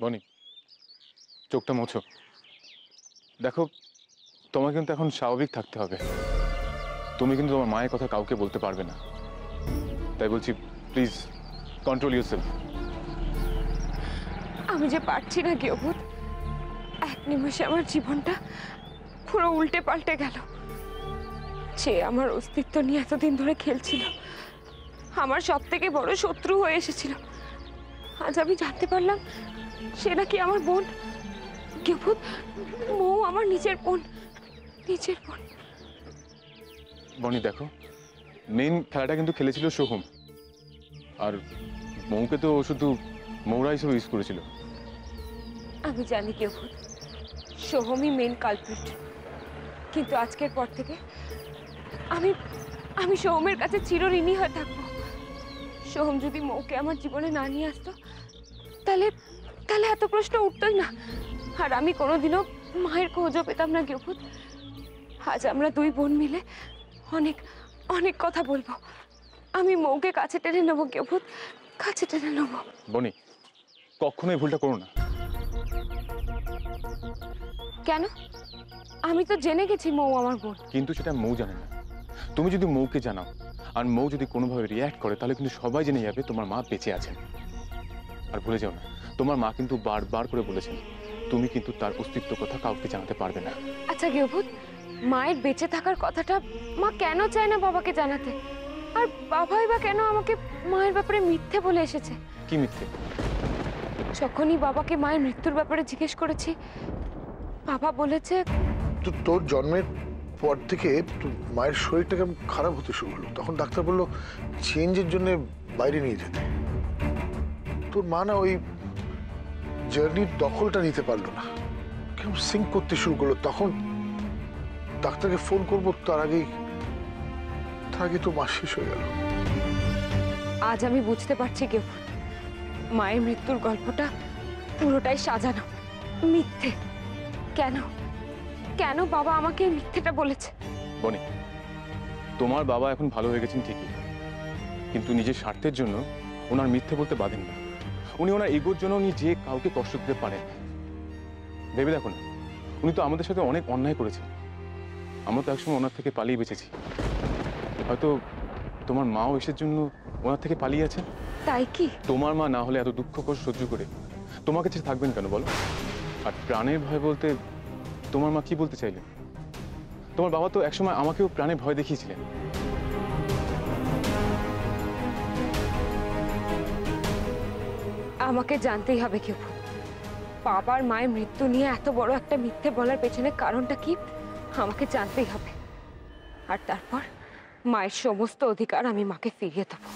বনি, চোখটা মোছো। দেখো, তোমাকে কিন্তু এখন স্বাভাবিক থাকতে হবে। তুমি কিন্তু তোমার মায়ের কথা কাউকে বলতে পারবে না। তাই বলছি, প্লিজ কন্ট্রোল ইউরসেলফ। আমি যে পারছি না গৃহভূত, এক নিমেষে আমার জীবনটা পুরো উল্টে পাল্টে গেল। সে আমার অস্তিত্ব নিয়ে এতদিন ধরে খেলছিল, আমার সব থেকে বড় শত্রু হয়ে এসেছিল। আজ আমি জানতে পারলাম সে নাকি আমার বোন। গৃহভূত, মৌ আমার নিজের বোন, নিজের বোন। বনি দেখো, মেইন খেলাটা কিন্তু খেলেছিল সোহম, আর মৌকে তো শুধু মৌরা হিসেবে ইউজ করেছিল। আমি জানি গৃহভূত, সোহমই মেন কালপ্রিট, কিন্তু আজকের পর থেকে আমি আমি সোহমের কাছে চিরঋণী হয়ে থাকবো। সোহম যদি মৌকে আমার জীবনে না নিয়ে আসতো, তাহলে তাহলে এত প্রশ্ন উঠতই না, আর আমি কোনোদিনও মায়ের খোঁজও পেতাম না গৃহভূত। আজ আমরা দুই বোন মিলে অনেক অনেক কথা বলবো। আমি মৌকে কাছে টেনে নেবো গৃহভূত, কাছে টেনে নেবো। বনি, কখনোই ভুলটা করো না। কেন? আমি তো জেনে গেছি মৌ আমার বোন। কিন্তু সেটা মৌ জানে না। তুমি যদি মৌকে জানাও আর মৌ যদি কোনোভাবে রিয়্যাক্ট করে, তাহলে কিন্তু সবাই জেনে যাবে তোমার মা বেঁচে আছেন। আর ভুলে যাও না, তোমার মা কিন্তু বারবার করে বলেছেন তুমি কিন্তু তার অস্তিত্ব কথা কাউকে জানাতে পারবে না। আচ্ছা গৃহভূত, মায়ের বেঁচে থাকার কথাটা মা কেন চায় না বাবাকে জানাতে? আর বাবাই বা কেন আমাকে মায়ের ব্যাপারে মিথ্যে বলে এসেছে? কি মিথ্যে? যখনই বাবাকে মায়ের মৃত্যুর ব্যাপারে জিজ্ঞেস করেছি, বাবা বলেছে তোর জন্মের পর থেকে তোর মায়ের শরীরটা কেমন খারাপ হতে শুরু হলো। তখন ডাক্তার বললো চেঞ্জের জন্য বাইরে নিয়ে যেতে। তোর মা না ওই জার্নির দখলটা নিতে পারলো না, কেমন সিঙ্ক করতে শুরু করলো। তখন ডাক্তারকে ফোন করবো তার আগে তো মা শেষ হয়ে গেল। আজ আমি বুঝতে পারছি গৃহভূত, মায়ের মৃত্যুর গল্পটা পুরোটাই সাজানো, মিথ্যে। কেন কেন বাবা আমাকে এই মিথ্যেটা বলেছে? বনি, তোমার বাবা এখন ভালো হয়ে গেছেন ঠিকই, কিন্তু নিজের স্বার্থের জন্য ওনার মিথ্যে বলতে বাধেন না। উনি ওনার এগোর জন্য উনি যে কাউকে কষ্ট দিতে পারেন। ভেবে দেখো না, উনি তো আমাদের সাথে অনেক অন্যায় করেছেন। আমরা তো একসময় ওনার থেকে পালিয়ে বেঁচেছি। হয়তো তোমার মাও এসের জন্য ওনার থেকে পালিয়ে আছেন। তাই কি? তোমার মা না হলে এত দুঃখ কষ্ট সহ্য করে তোমার কাছে থাকবেন কেন বলো? আর প্রাণের ভয় বলতে তোমার মা কি বলতে চাইলেন? তোমার বাবা তো একসময় আমাকেও প্রাণে ভয় দেখিয়েছিলেন। আমাকে জানতেই হবে গৃহভূত, বাবার মায়ের মৃত্যু নিয়ে এত বড় একটা মিথ্যে বলার পেছনে কারণটা কি আমাকে জানতেই হবে। আর তারপর মায়ের সমস্ত অধিকার আমি মাকে ফিরিয়ে দেবো।